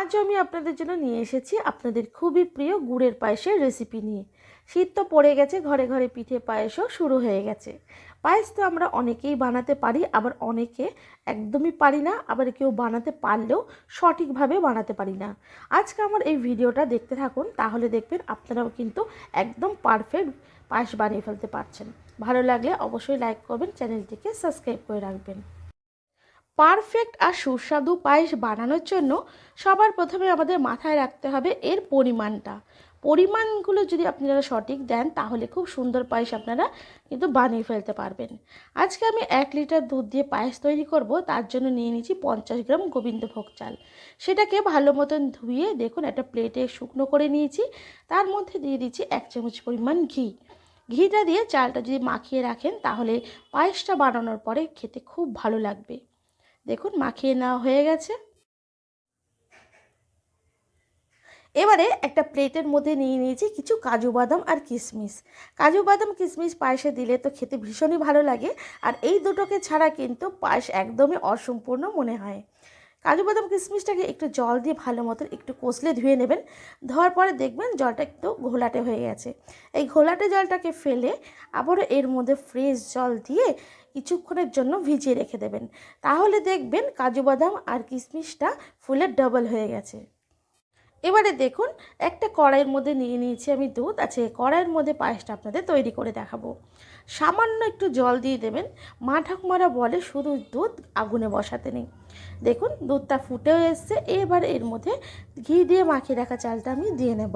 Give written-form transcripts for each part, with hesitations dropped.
আজ আমি আপনাদের জন্য নিয়ে এসেছি আপনাদের খুবই প্রিয় গুড়ের পায়েসের রেসিপি নিয়ে। শীত তো পড়ে গেছে, ঘরে ঘরে পিঠে পায়েসও শুরু হয়ে গেছে। পায়েস তো আমরা অনেকেই বানাতে পারি, আবার অনেকে একদমই পারি না, আবার কেউ বানাতে পারলেও সঠিকভাবে বানাতে পারি না। আজকে আমার এই ভিডিওটা দেখতে থাকুন, তাহলে দেখবেন আপনারাও কিন্তু একদম পারফেক্ট পায়েস বানিয়ে ফেলতে পারছেন। ভালো লাগলে অবশ্যই লাইক করবেন, চ্যানেলটিকে সাবস্ক্রাইব করে রাখবেন। পারফেক্ট আর সুস্বাদু পায়েস বানানোর জন্য সবার প্রথমে আমাদের মাথায় রাখতে হবে এর পরিমাণগুলো যদি আপনারা সঠিক দেন তাহলে খুব সুন্দর পায়েস আপনারা কিন্তু বানিয়ে ফেলতে পারবেন। আজকে আমি 1 লিটার দুধ দিয়ে পায়েস তৈরি করব, তার জন্য নিয়ে নিয়েছি 50 গ্রাম গোবিন্দভোগ চাল। সেটাকে ভালো মতন ধুয়ে দেখুন একটা প্লেটে শুকনো করে নিয়েছি। তার মধ্যে দিয়ে দিচ্ছি 1 চামচ পরিমাণ ঘি। ঘিটা দিয়ে চালটা যদি মাখিয়ে রাখেন তাহলে পায়েসটা বানানোর পরে খেতে খুব ভালো লাগবে। দেখুন মাখিয়ে নেওয়া হয়ে গেছে। এবারে একটা প্লেটের মধ্যে নিয়ে নিয়েছি কিছু কাজু বাদাম আর কিশমিশ। কাজু বাদাম কিশমিশ পায়েসে দিলে তো খেতে ভীষণই ভালো লাগে, আর এই দুটোকে ছাড়া কিন্তু পায়েস একদমই অসম্পূর্ণ মনে হয়। কাজু বাদাম কিশমিশটাকে একটু জল দিয়ে ভালো মতন একটু কষলে ধুয়ে নেবেন। ধোয়ার পরে দেখবেন জলটা একটু ঘোলাটে হয়ে গেছে। এই ঘোলাটে জলটাকে ফেলে আবারও এর মধ্যে ফ্রেশ জল দিয়ে কিছুক্ষণের জন্য ভিজিয়ে রেখে দেবেন। তাহলে দেখবেন কাজু বাদাম আর কিশমিশটা ফুলে ডাবল হয়ে গেছে। এবারে দেখুন একটা কড়াইয়ের মধ্যে নিয়ে নিয়েছি আমি দুধ। আছে কড়াইয়ের মধ্যে পায়েসটা আপনাদের তৈরি করে দেখাবো। সামান্য একটু জল দিয়ে দেবেন। মা ঠাকুমারা বলে শুধু দুধ আগুনে বসাতে নেই। দেখুন দুধটা ফুটেও এসছে। এবার এর মধ্যে ঘি দিয়ে মাখিয়ে রাখা চালটা আমি দিয়ে নেব।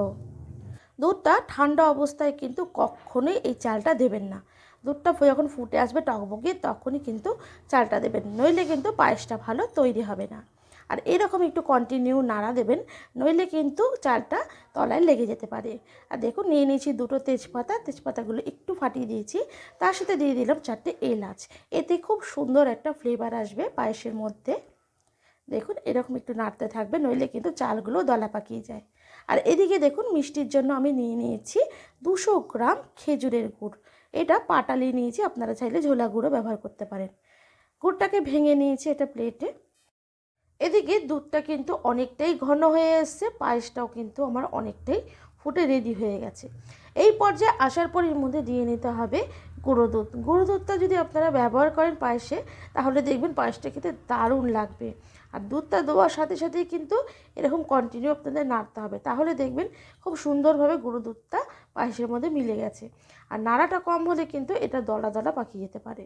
দুধটা ঠান্ডা অবস্থায় কিন্তু কখনোই এই চালটা দেবেন না। দুধটা যখন ফুটে আসবে টকবগিয়ে তখনই কিন্তু চালটা দেবেন, নইলে কিন্তু পায়েসটা ভালো তৈরি হবে না। আর এরকম একটু কন্টিনিউ নাড়া দেবেন, নইলে কিন্তু চালটা তলায় লেগে যেতে পারে। আর দেখুন নিয়ে নিয়েছি দুটো তেজপাতা, তেজপাতাগুলো একটু ফাটিয়ে দিয়েছি। তার সাথে দিয়ে দিলাম 4টে এলাচ। এতে খুব সুন্দর একটা ফ্লেভার আসবে পায়েসের মধ্যে। দেখুন এরকম একটু নাড়তে থাকবে, নইলে কিন্তু চালগুলো দলা পাকিয়ে যায়। আর এদিকে দেখুন মিষ্টির জন্য আমি নিয়ে নিয়েছি 200 গ্রাম খেজুরের গুড়। এটা পাটালি নিয়েছি, আপনারা চাইলে ঝোলা গুঁড়ো ব্যবহার করতে পারেন। গুড়টাকে ভেঙে নিয়েছি এটা প্লেটে। এদিকে দুধটা কিন্তু অনেকটাই ঘন হয়ে এসছে, পায়েসটাও কিন্তু আমার অনেকটাই ফুটে রেডি হয়ে গেছে। এই পর্যায়ে আসার পর এর মধ্যে দিয়ে নিতে হবে গুঁড়ো দুধ। গুঁড়ো দুধটা যদি আপনারা ব্যবহার করেন পায়েসে, তাহলে দেখবেন পায়েসটা খেতে দারুণ লাগবে। আর দুধটা দেওয়ার সাথে সাথেই কিন্তু এরকম কন্টিনিউ আপনাদের নাড়তে হবে, তাহলে দেখবেন খুব সুন্দরভাবে গুঁড়ো দুধটা পায়েসের মধ্যে মিলে গেছে। আর নাড়াটা কম হলে কিন্তু এটা দলা দলা পাকিয়ে যেতে পারে।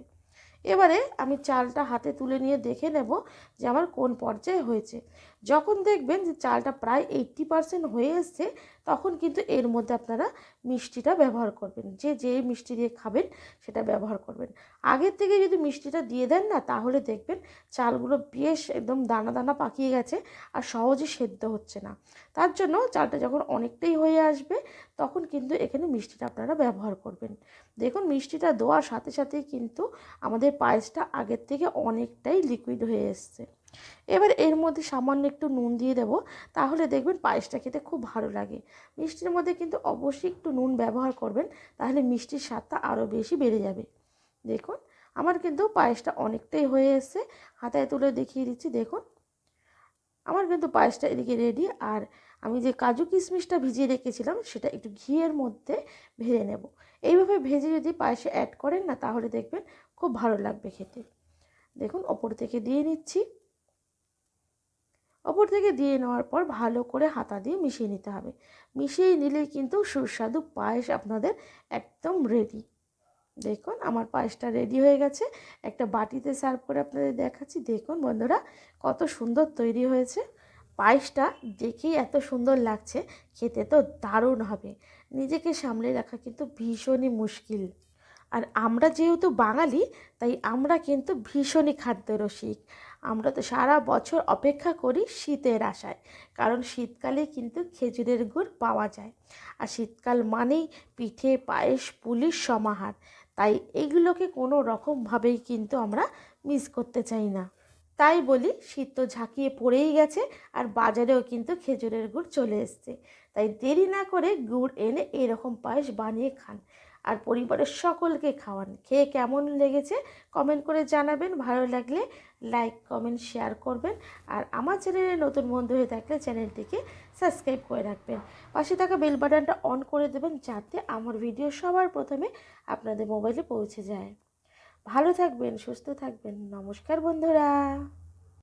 এবারে আমি চালটা হাতে তুলে নিয়ে দেখে নেব যে আমার কোন পর্যায়ে হয়েছে। যখন দেখবেন যে চালটা প্রায় 80% হয়ে এসছে, তখন কিন্তু এর মধ্যে আপনারা মিষ্টিটা ব্যবহার করবেন। যে মিষ্টি দিয়ে খাবেন সেটা ব্যবহার করবেন। আগের থেকে যদি মিষ্টিটা দিয়ে দেন না, তাহলে দেখবেন চালগুলো বেশ একদম দানা দানা পাকিয়ে গেছে আর সহজে সেদ্ধ হচ্ছে না। তার জন্য চালটা যখন অনেকটাই হয়ে আসবে তখন কিন্তু এখানে মিষ্টিটা আপনারা ব্যবহার করবেন। দেখুন মিষ্টিটা দেওয়ার সাথে সাথেই কিন্তু আমাদের পায়েসটা আগের থেকে অনেকটাই লিকুইড হয়ে এসছে। এবার এর মধ্যে সামান্য একটু নুন দিয়ে দেবো, তাহলে দেখবেন পায়েসটা খেতে খুব ভালো লাগে। মিষ্টির মধ্যে কিন্তু অবশ্যই একটু নুন ব্যবহার করবেন, তাহলে মিষ্টির স্বাদটা আরও বেশি বেড়ে যাবে। দেখুন আমার কিন্তু পায়েসটা অনেকটাই হয়ে এসছে। হাতায় তুলে দেখিয়ে দিচ্ছি, দেখুন আমার কিন্তু পায়েসটা এদিকে রেডি। আর আমি যে কাজু কিশমিশটা ভিজিয়ে রেখেছিলাম সেটা একটু ঘিয়ের মধ্যে ভেজে নেব। এইভাবে ভেজে যদি পায়েসে অ্যাড করেন না, তাহলে দেখবেন খুব ভালো লাগবে খেতে। দেখুন ওপর থেকে দিয়ে নিচ্ছি। ওপর থেকে দিয়ে নেওয়ার পর ভালো করে হাতা দিয়ে মিশিয়ে নিতে হবে। মিশিয়ে নিলেই কিন্তু সুস্বাদু পায়েস আপনাদের একদম রেডি। দেখুন আমার পায়েসটা রেডি হয়ে গেছে। একটা বাটিতে সার্ভ করে আপনাদের দেখাচ্ছি। দেখুন বন্ধুরা কত সুন্দর তৈরি হয়েছে। পায়েসটা দেখেই এত সুন্দর লাগছে, খেতে তো দারুণ হবে। নিজেকে সামলে রাখা কিন্তু ভীষণই মুশকিল। আর আমরা যেহেতু বাঙালি, তাই আমরা কিন্তু ভীষণই খাদ্যরসিক। আমরা তো সারা বছর অপেক্ষা করি শীতের আশায়, কারণ শীতকালে কিন্তু খেজুরের গুড় পাওয়া যায়। আর শীতকাল মানেই পিঠে পায়েস পুলির সমাহার। তাই এগুলোকে কোনো রকমভাবেই কিন্তু আমরা মিস করতে চাই না। তাই বলি শীত তো ঝাঁকিয়ে পড়েই গেছে, আর বাজারেও কিন্তু খেজুরের গুড় চলে এসছে। তাই দেরি না করে গুড় এনে এরকম পায়েস বানিয়ে খান। আর পরিবারের সকলকে খাওয়ান। খেয়ে কেমন লেগেছে কমেন্ট করে জানাবেন, ভালো লাগলে লাইক কমেন্ট শেয়ার করবেন। আর আমার চ্যানেলে নতুন বন্ধু হয়ে থাকলে চ্যানেলটিকে সাবস্ক্রাইব করে রাখবেন, পাশে থাকা বেল বাটনটা অন করে দেবেন যাতে আমার ভিডিও সবার প্রথমে আপনাদের মোবাইলে পৌঁছে যায়। ভালো থাকবেন, সুস্থ থাকবেন। নমস্কার বন্ধুরা।